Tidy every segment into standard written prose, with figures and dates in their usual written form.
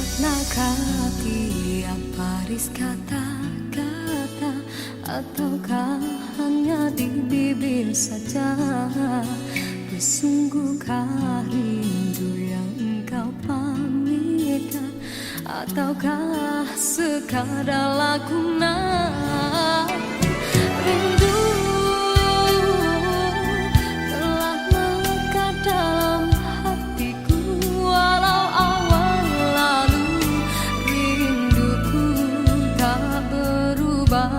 Maknakah tiap baris kata-kata, ataukah hanya di bibir saja? Bersungguhkah rindu yang engkau pamitkan, ataukah sekadar lakonan? Rindu telah melekat dalam hatiku, walau awal lalu rinduku tak berubah.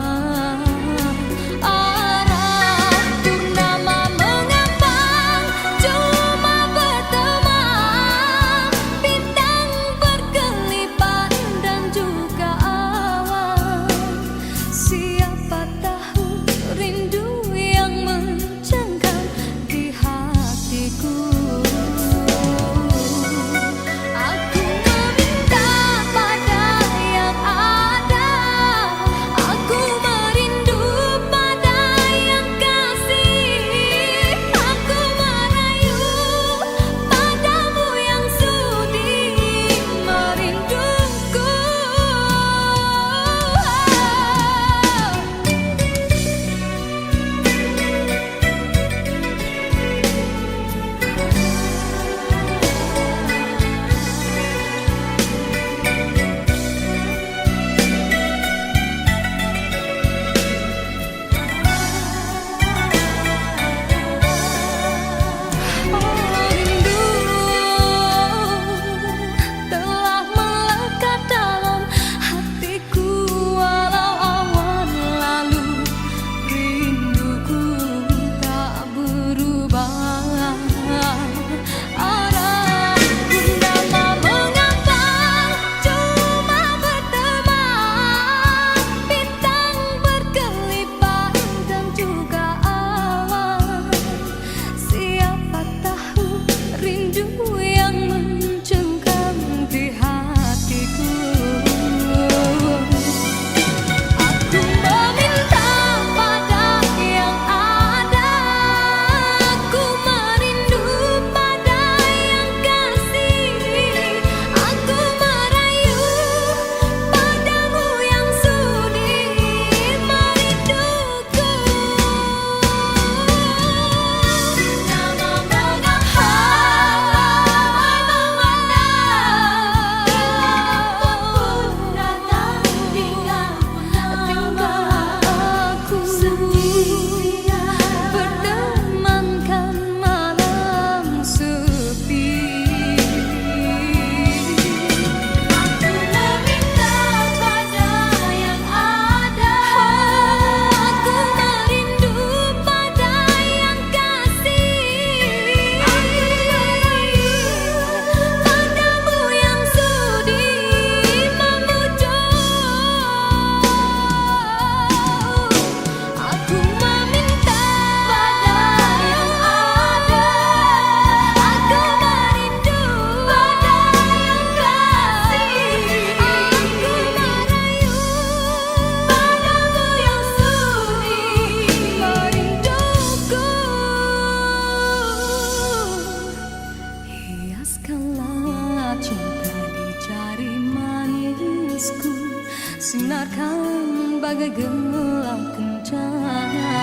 Sinarkan bagai gelang kencana,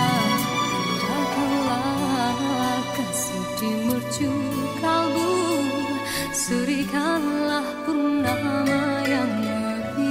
indahkanlah kasih di mercu kalbu, serikanlah purnama yang merindu.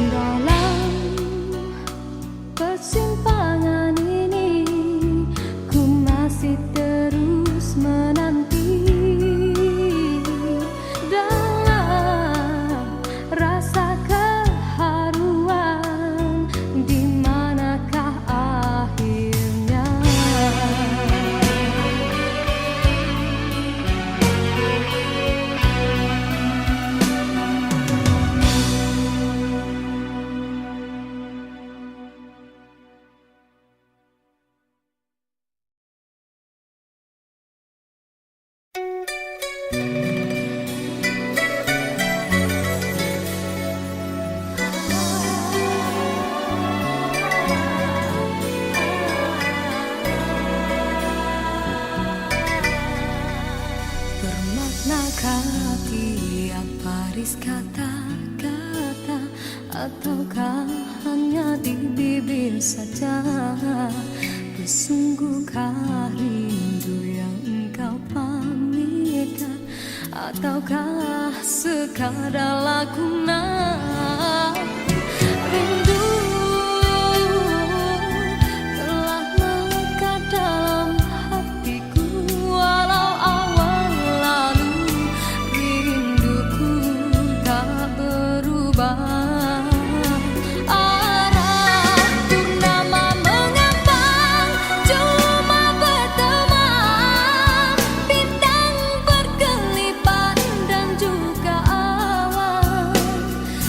Dalam persimpangan ini ku masih terus menanti. Dalam rasa keharuan, di manakah akhirnya? Bermaknakah tiap baris kata-kata, ataukah hanya di bibir saja? Bersungguhkah rindu yang engkau pamitkan, ataukah sekadar lakonan? Rindu telah melekat dalam hatiku, walau awal lalu rinduku tak berubah. Arah purnama mengambang, cuma berteman, bintang berkelipat dan juga awan.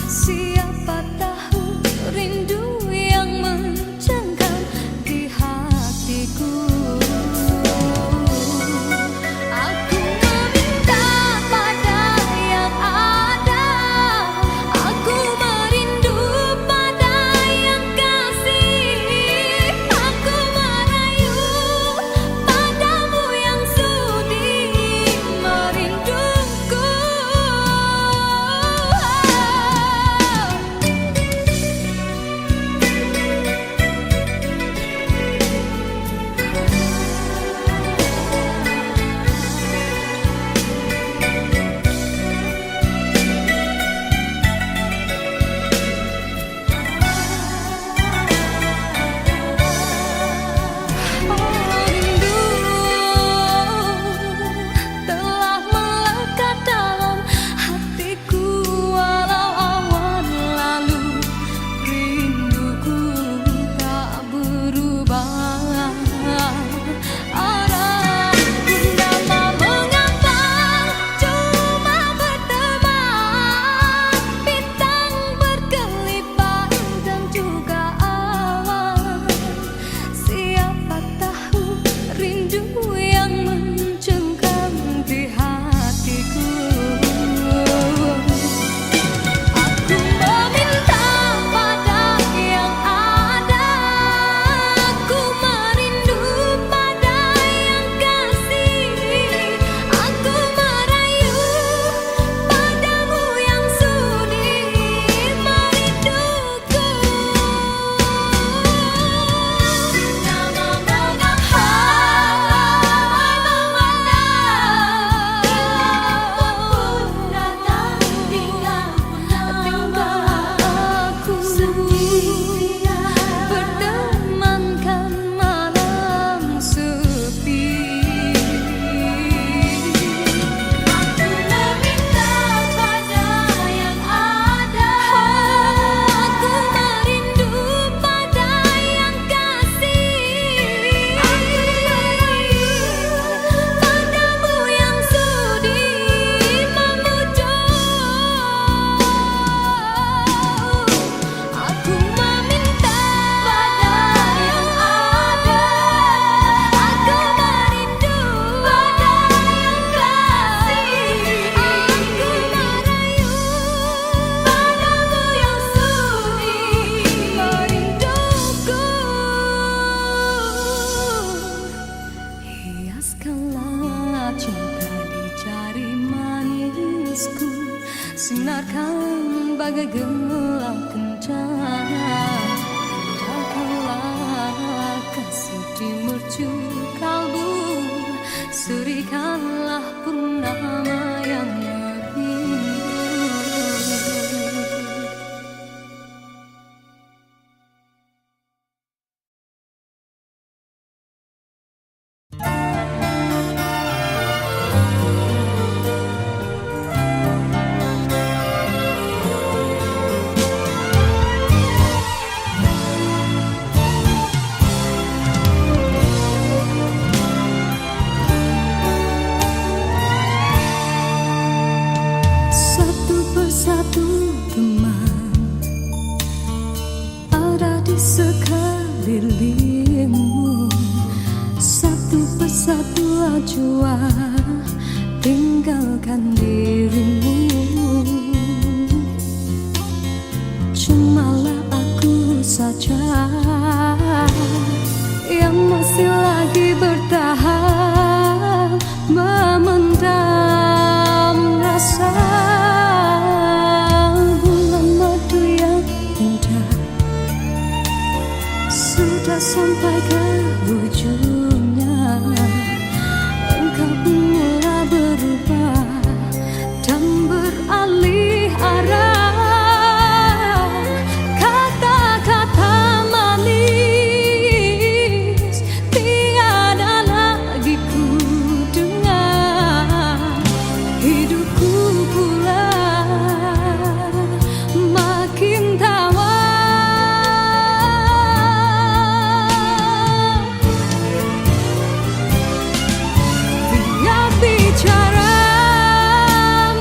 Siapa tahu rindu yang mencengkam di hatiku. Aku meminta pada yang ada, aku merindu pada yang kasih. Aku merayu padamu yang sudi merinduku. Rindu telah melekat dalam hatiku, walau awan lalu rinduku tak berubah. Arah purnama mengambang, cuma berteman, bintang berkelipat dan juga awan. Siapa tahu rindu yang mencengkam di hatiku. Aku meminta pada yang ada, aku merindu pada yang kasih. Aku merayu padamu yang sudi merinduku. Nama mengapa datang tinggal aku sendirian, bertemankan malam sepi. Aku meminta pada yang ada, aku merindu pada yang kasih. Aku merayu padamu yang sudi memujuk. Aku meminta pada yang ada, aku merindu pada yang kasih. Aku merayu padamu yang sudi merinduku. Hiaskanlah cinta di jari manisku, sinarkan bagai gelang kencana. Indahkanlah kasih di mercu kalbu, serikanlah purnama yang merindu. jua tinggalkan dirimu. Cumalah aku saja yang masih lagi bertahan memendam rasa. Bulan madu yang indah sudah sampai ke ujungnya. Engkau pun mulai berubah dan beralih arah. Kata-kata manis tiada lagi ku dengar. Hidupku pula makin tawar. Dia bicara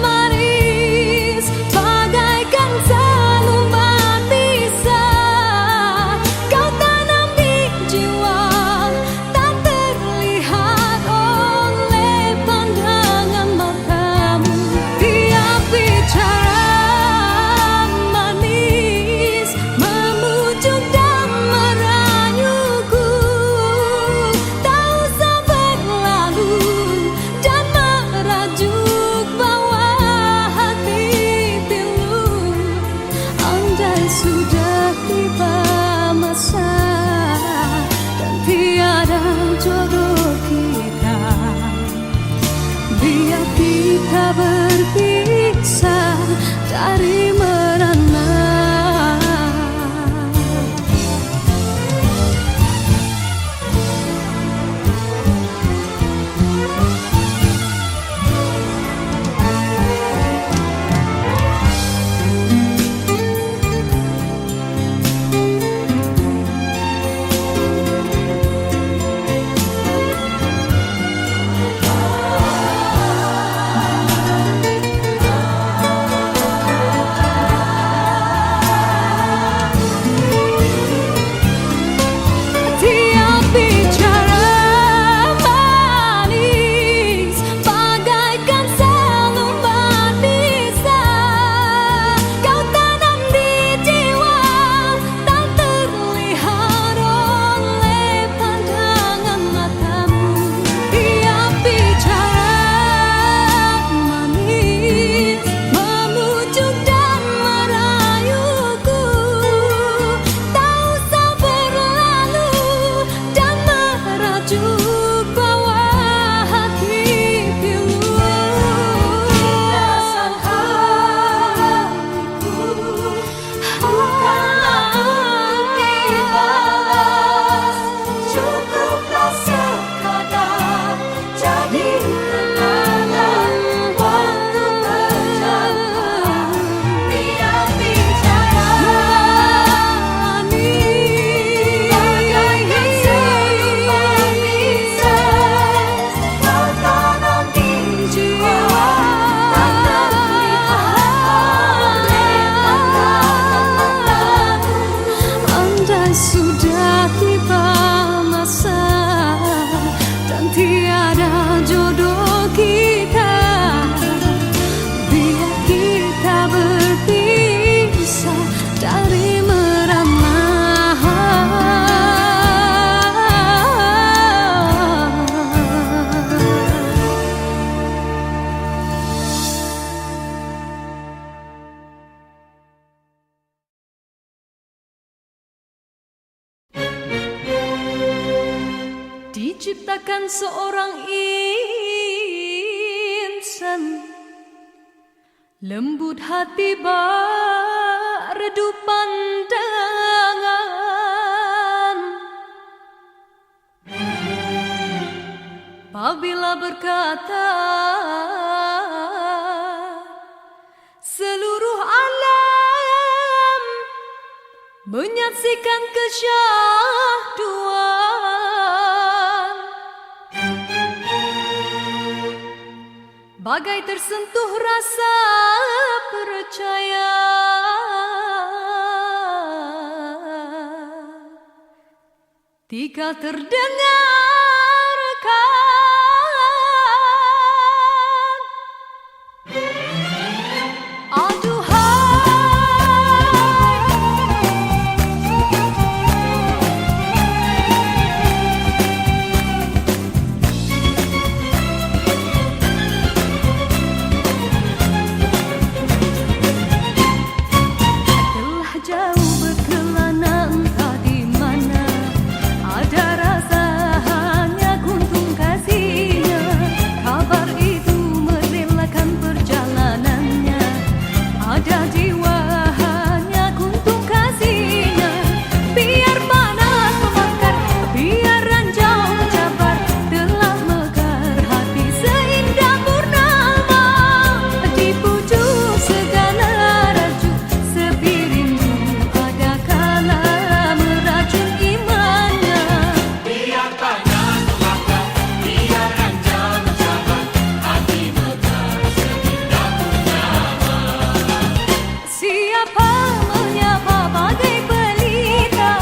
manis bagaikan selumbat pisah. Kau tanam di jiwa tak terlihat oleh pandangan matamu. Dia bicara manis memujuk dan merayuku. Tak usah berlalu dan merajuk bawah hati pilu. Andai sudah tiba masa dan tiada jodoh kita, biar kita berpisah dari merana. Dia bicara manis bagaikan selumbat pisah. Kau tanam di jiwa tak terlihat oleh pandangan matamu. Dia bicara manis memujuk dan merayuku. Tak usah berlalu dan merajuk bawah hati pilu. Rasa hatiku bukanlah untuk dibalas. Cukuplah sekadar jadi kenangan waktu berjalan. Dia bicara manis bagaikan selumbat pisah. Kau tanam di jiwa tak terlihat oleh pandangan matamu. Andai sudah tiba masa dan tiada jodoh kita, biar kita berpisah dari merana. Diciptakan seorang insan lembut hati berredup pandangan. Apabila berkata seluruh alam menyaksikan kesyahduan, bagai tersentuh rasa percaya. Jika terdengarkan jauh berkelana entah di mana, ada rasa hanya kuntung kasihnya. Kabar itu merelakan perjalanannya, ada jiwa hanya kuntung kasihnya. Biar panas membakar, biar ranjau mencabar, telah mekar hati seindah purnama. Di pucuk segala raju sepi rindu, ada kala meracun imannya. Biar panas membakar, biar ranjau mencabar, hati mekar seindah purnama. Siapa menyapa bagai pelita,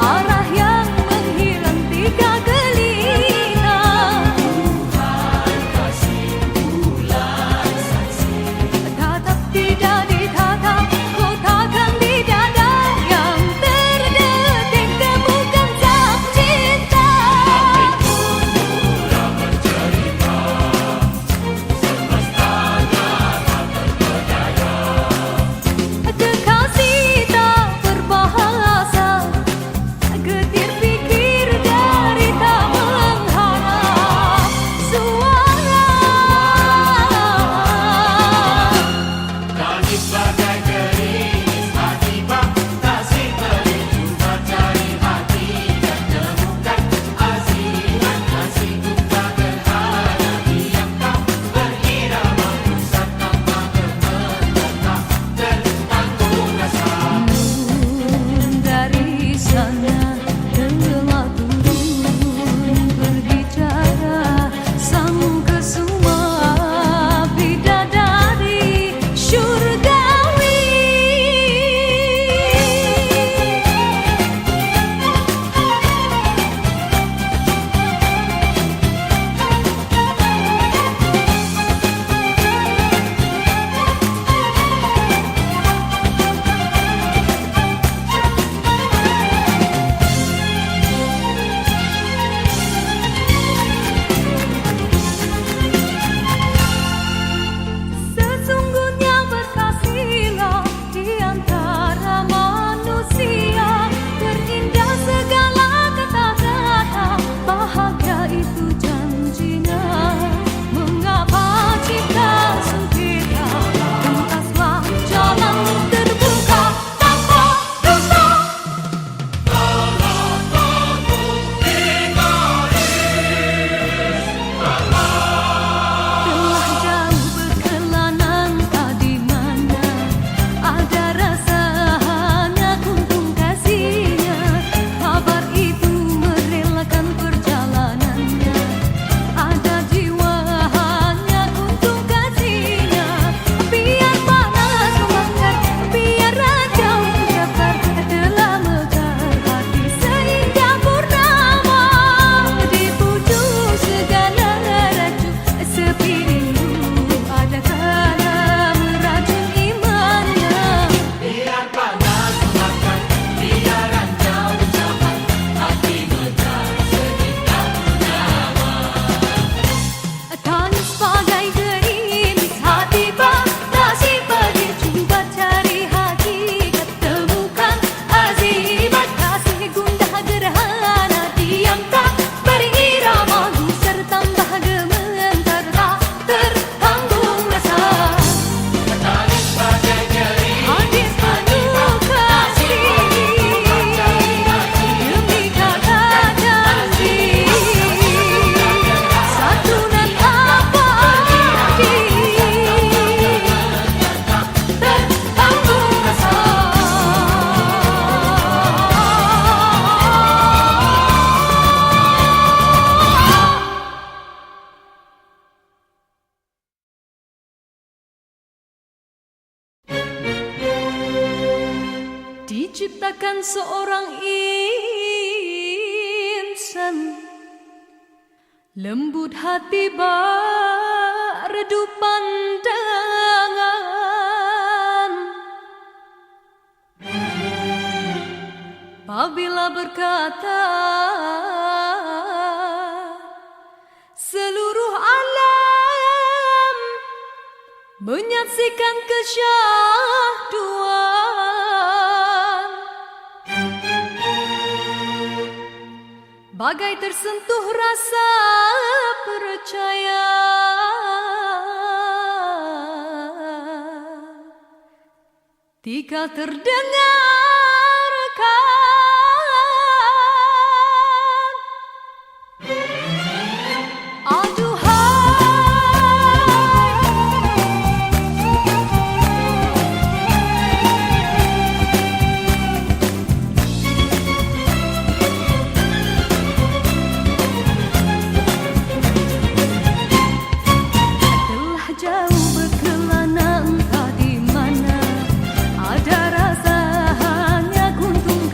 arah yang menghilang tiga gelita. Tuhan kasih bulan saksi, Tatap tidak ditatap, kotakan di dada yang terdetik temukan sang cinta. murah bercerita, semesta tak terpedaya. Kekasih tak berbahasa, getir pikir dari tak mengharap suara. Tangis bagai gerimis hati bak, kasih merindu mencari hati dan temukan aziman kasihku tak gerhana. Diam kau berirama pusat tanpa gemetar, tertanggung rasa. Dari sana telah turun berbicara sang kesuma bidadari syurgawi. Sesungguhnya berkasihlah di antara manusia, terindah segala kata-kata, bahagia itu janjinya. Mengapa cinta sempita, entaslah jalan terbuka tanpa dusta. Telah jauh berkelana entah di mana, ada rasa hanya kuntung kasihnya. Kabar itu merelakan perjalanannya, ada jiwa hanya kuntung kasihnya. Biar panas membakar, biar ranjau mencabar, telah mekar hati seindah purnama. Di pucuk segala raju sepi rindu, ada kala meracun imannya. Biar panas membakar, biar ranjau mencabar, hati mekar seindah purnama. Tangis bagai gerimis hati bak, nasib pedih cuba cari hakikat, temukan azimat kasih gundah gerhana. Diam tak berirama, gusar tambah gemetar, tak tertanggung rasa. Tangis bagai gerimis Hadis penuh kasih demi kata janji, santunan abadi tertanggung rasa. Diciptakan seorang insan, lembut hati redup pandangan. Apabila berkata, seluruh alam menyaksikan kesyahduan. bagai tersentuh rasa percaya. Tika terdengarkan telah jauh berkelana entah di mana, ada rasa hanya kuntung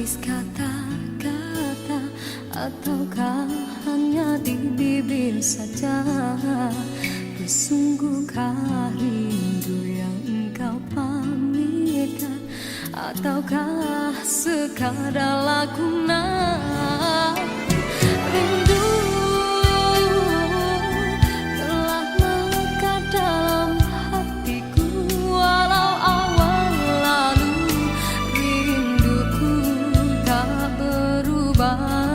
baris kata-kata, ataukah hanya di bibir saja? Sesungguhkah rindu yang engkau pamitkan, ataukah sekadar lakonan? Rindu telah melekat dalam hatiku, walau awal lalu rinduku tak berubah.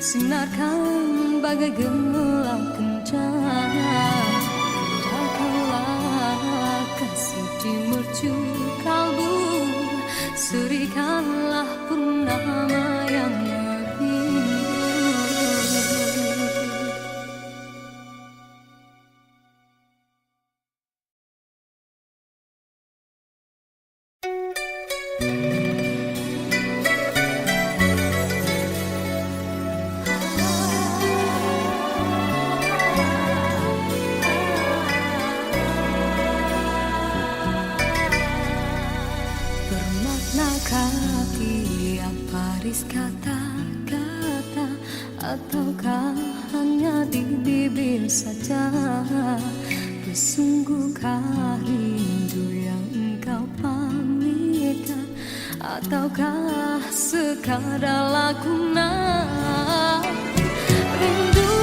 Sinarkan bagai gelang kencana, indahkanlah kasih di mercu kalbu, serikanlah purnama yang merindu. Tiap baris kata-kata, ataukah hanya di bibir saja? Sesungguhkah rindu yang engkau pamitkan, ataukah sekadar lakonan? Rindu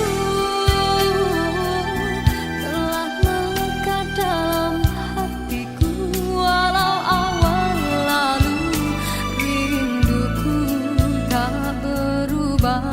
telah melekat dalam hatiku, walau awal lalu rinduku tak berubah.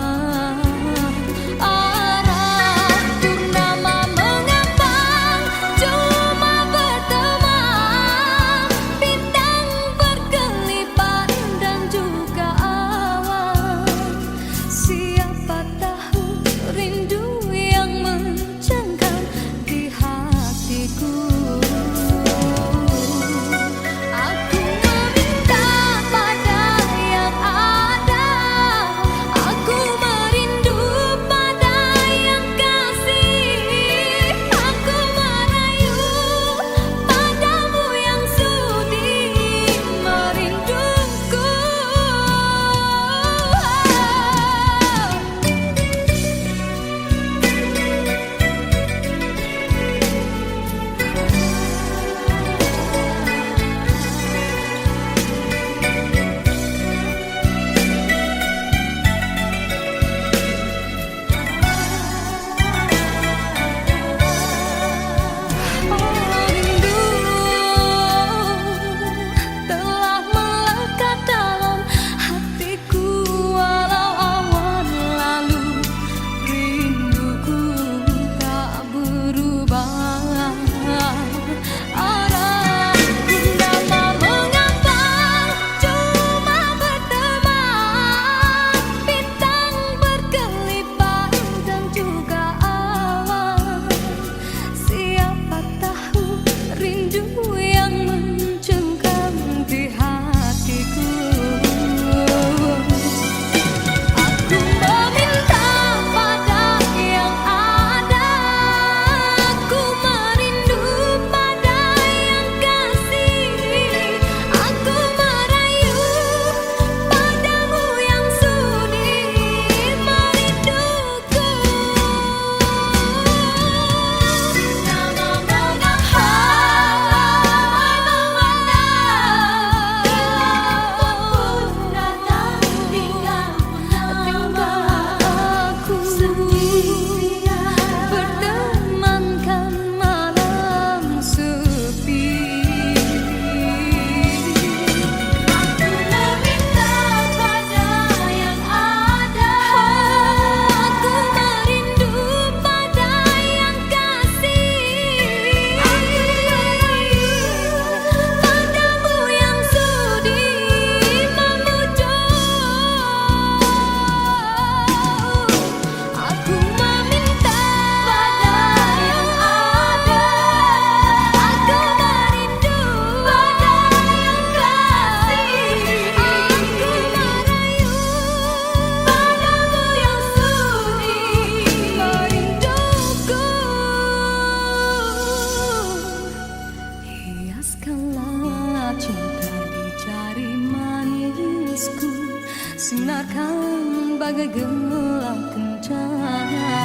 bagai gelap kencana.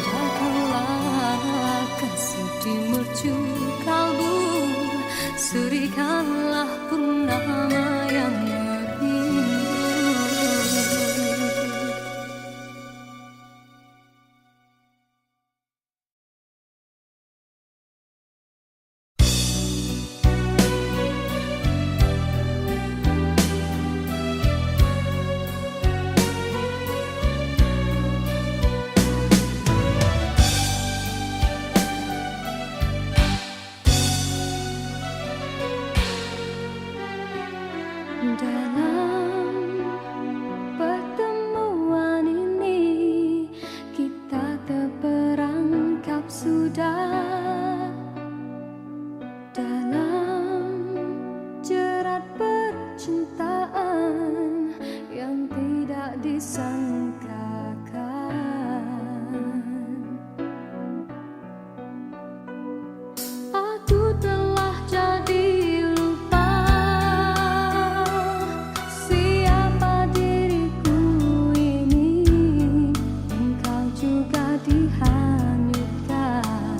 Jagalah kasih di mercu kalbu, surikanlah purnama yang merindu. Dalam pertemuan ini kita terperangkap sudah dalam jerat percintaan yang tidak disangkakan. Aku telah jadi dihanyutkan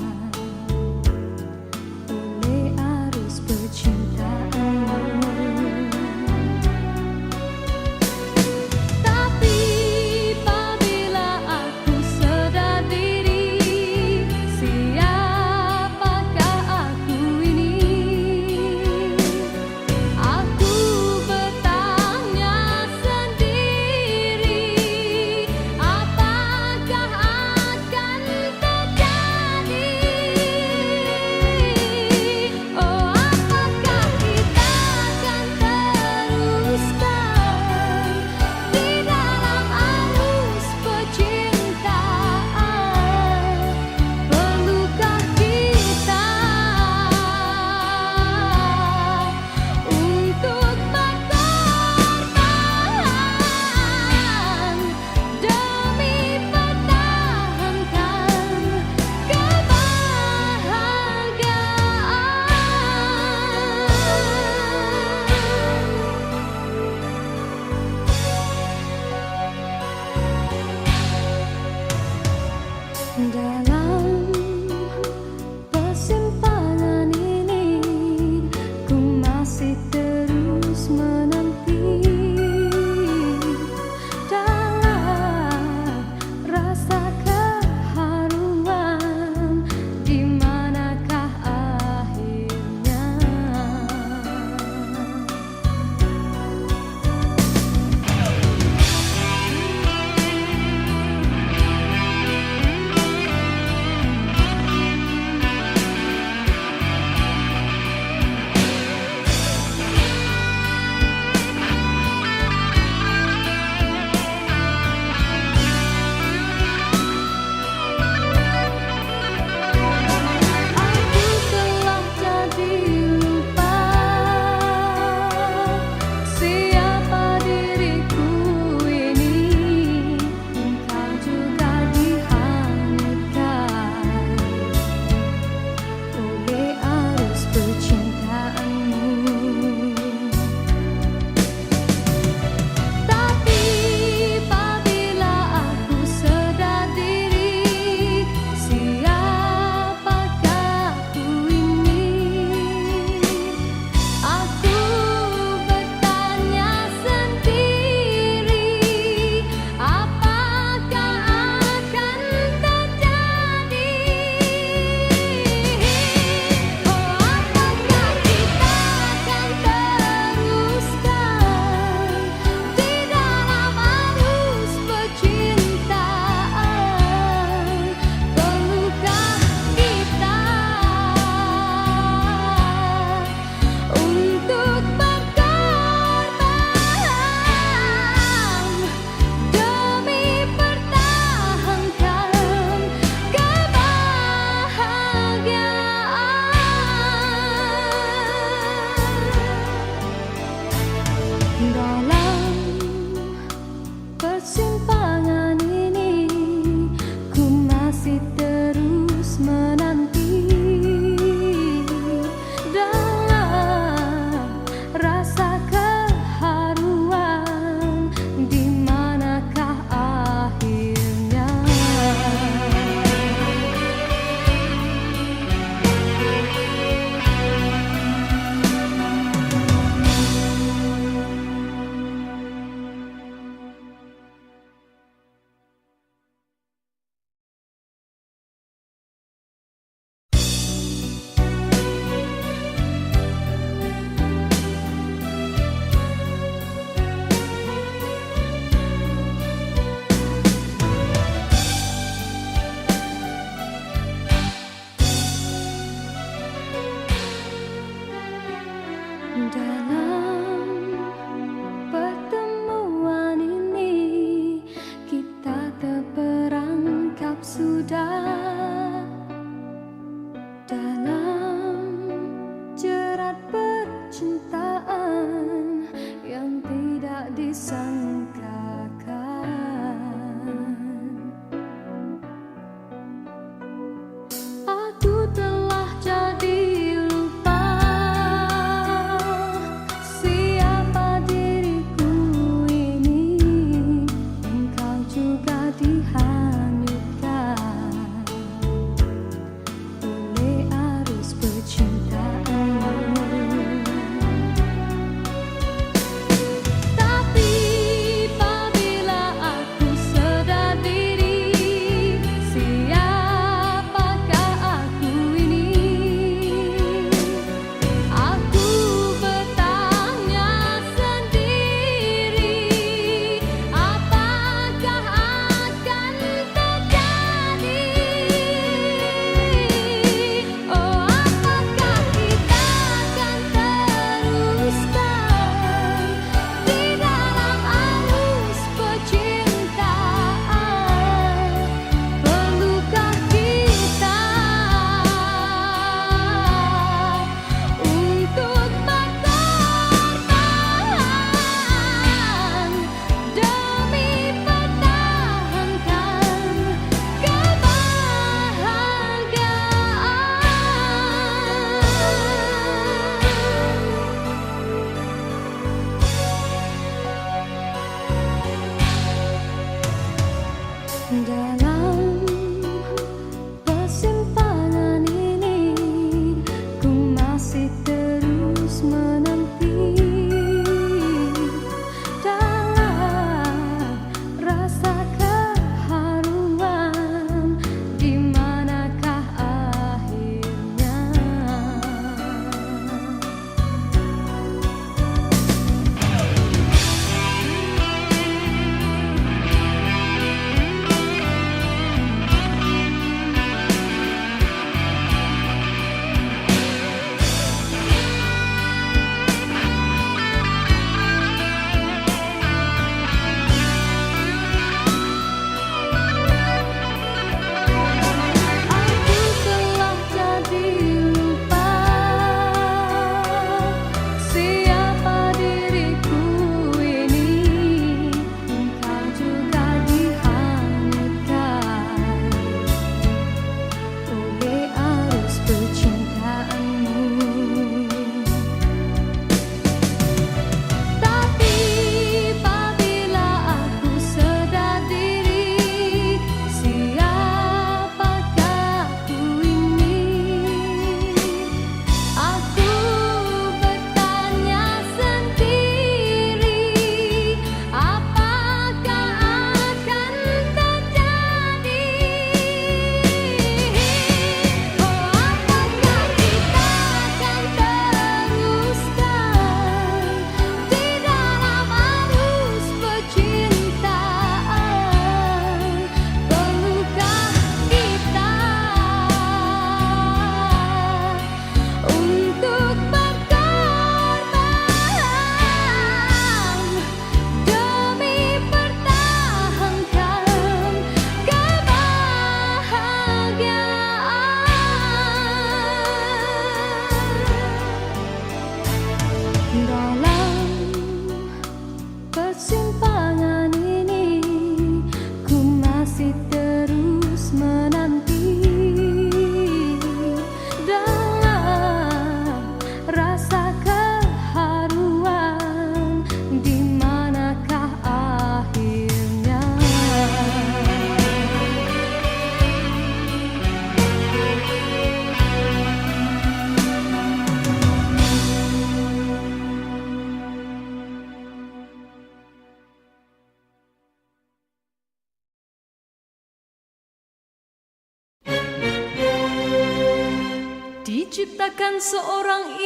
diciptakan seorang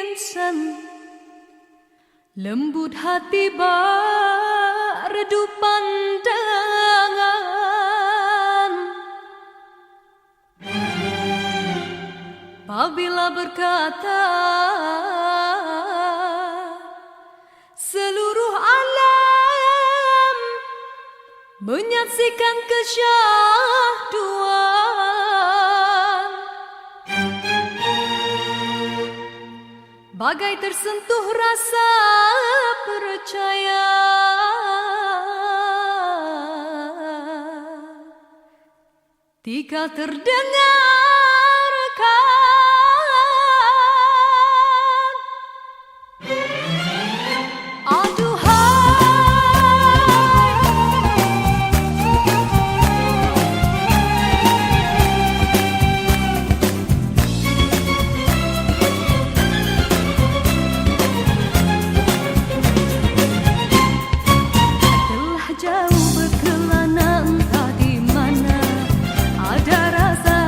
insan, lembut hati redup pandangan. Apabila berkata seluruh alam menyaksikan kesyahduan, bagai tersentuh rasa percaya. Tika terdengarkan jauh berkelana, entah di mana ada rasa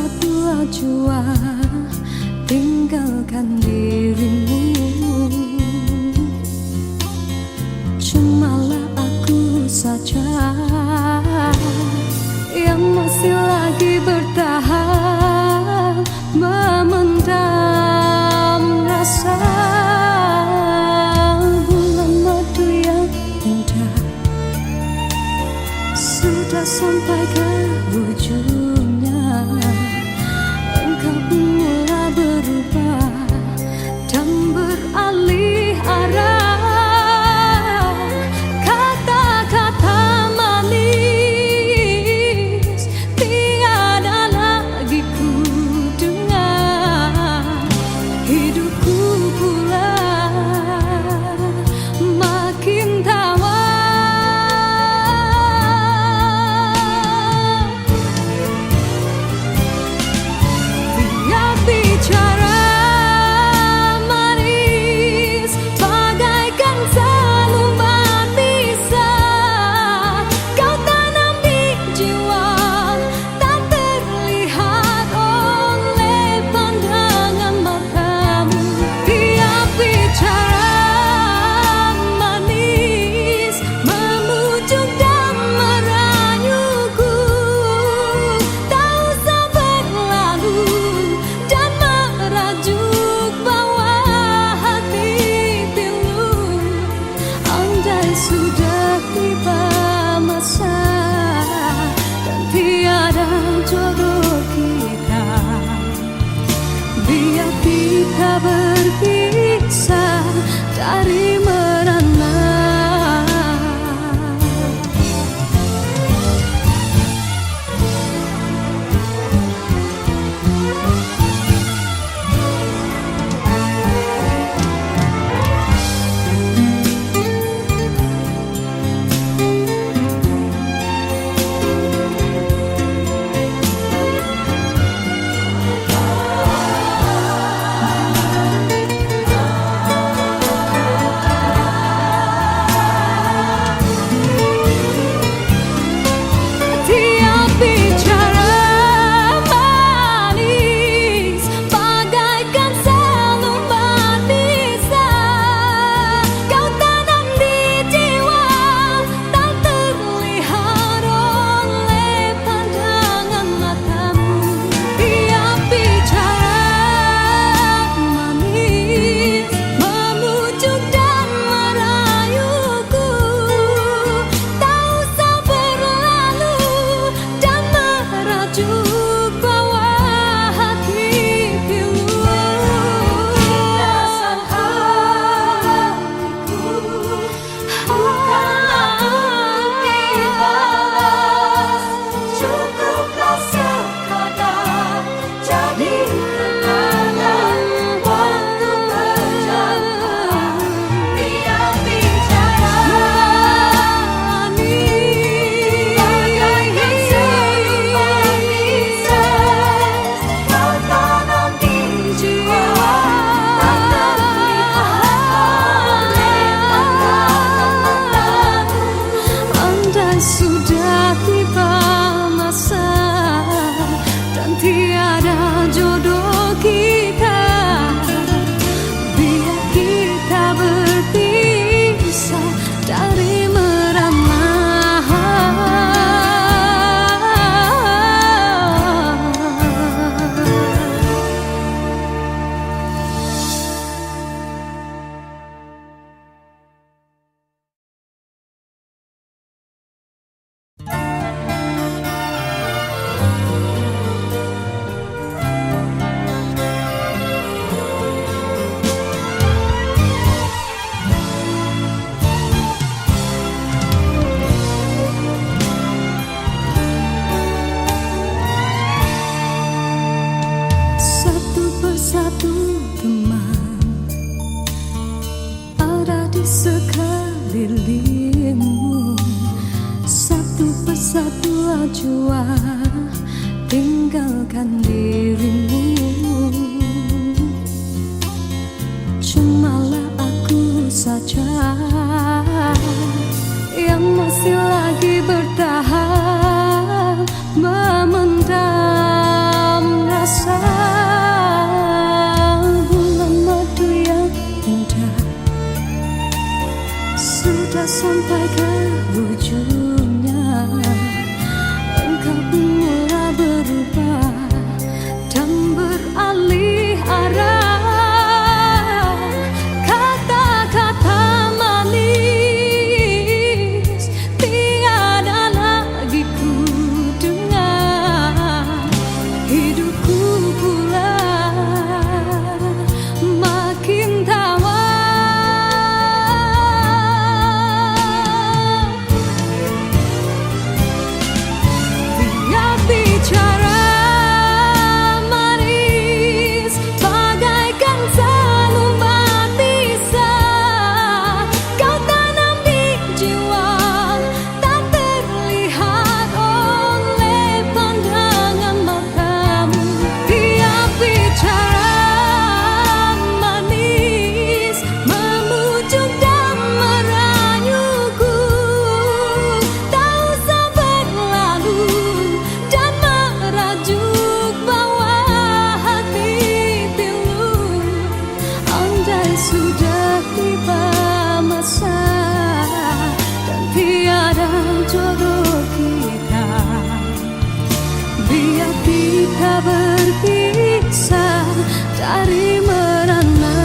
bersatu jua tinggalkan dirimu. Cumalah aku saja yang masih lagi bertahan memendam rasa. Bulan madu yang indah sudah sampai ke ujungnya. Engkau pun mulai berubah dan beralih arah. Kata-kata manis tiada lagi ku dengar. Hidupku pula makin tawar. Sudah tiba masa dan tiada jodoh kita. Biar kita berpisah dari merana. Sudah tiba masa dan tiada jodoh kita. Biar kita berpisah dari merana. Satu teman ada di sekelilingmu. Satu persatu jua tinggalkan dirimu. Cumalah aku saja yang masih lagi bertahan memendam Sudah sampai ke ujungnya, engkau pun mulai berubah dan beralih arah. Kata-kata manis tiada lagi ku dengar. Hidupku pula makin tawar. Sudah tiba masa dan tiada jodoh kita, biar kita berpisah dari merana.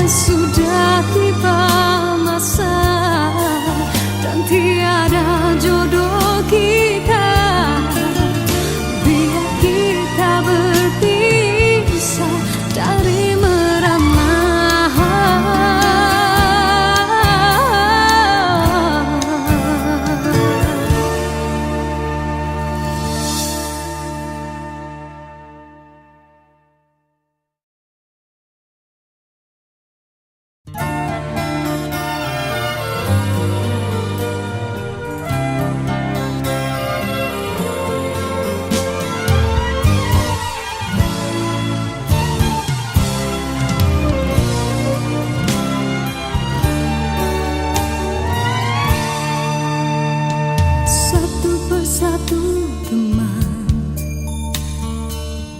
Sudah tiba masa dan tiada jodoh kita, biar kita berpisah dari merana. Satu teman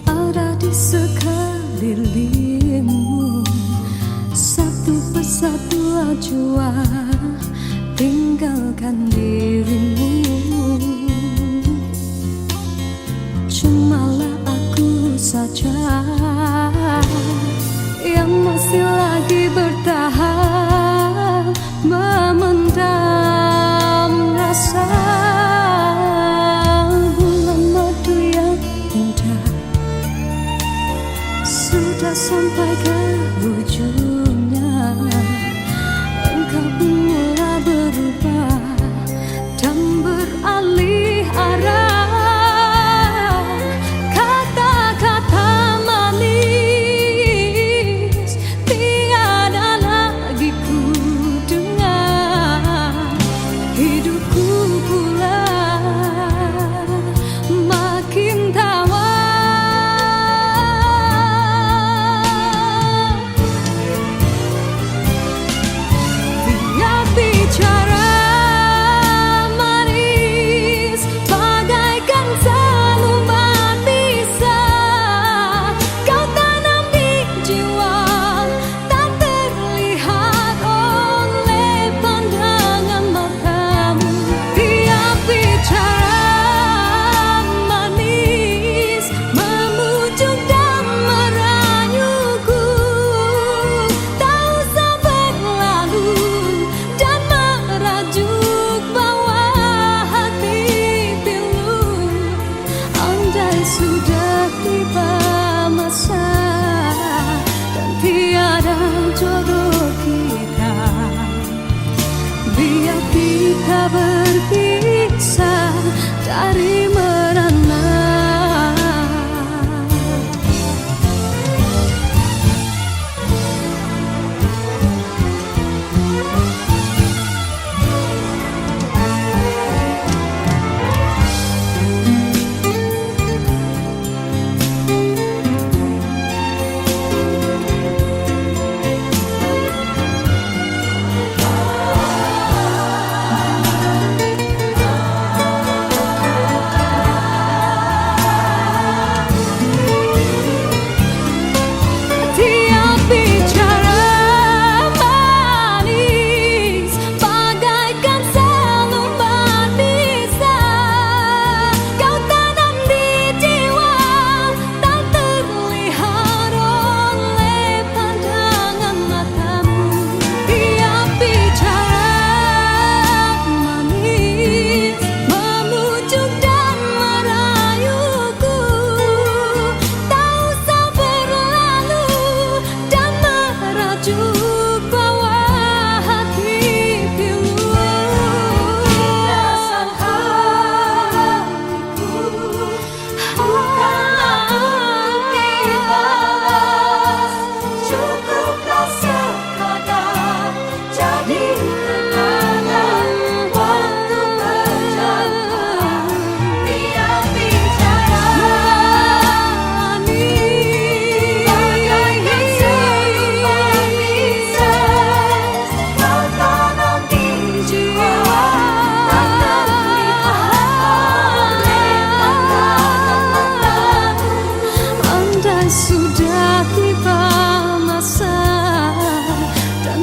ada di sekelilingmu, satu persatu jua tinggalkan dirimu. Cumalah aku saja yang masih lagi bertahan, memendam rasa. Sudah sampai ke ujungnya, engkau pun mulai berubah dan beralih arah. Kata-kata manis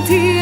berhenti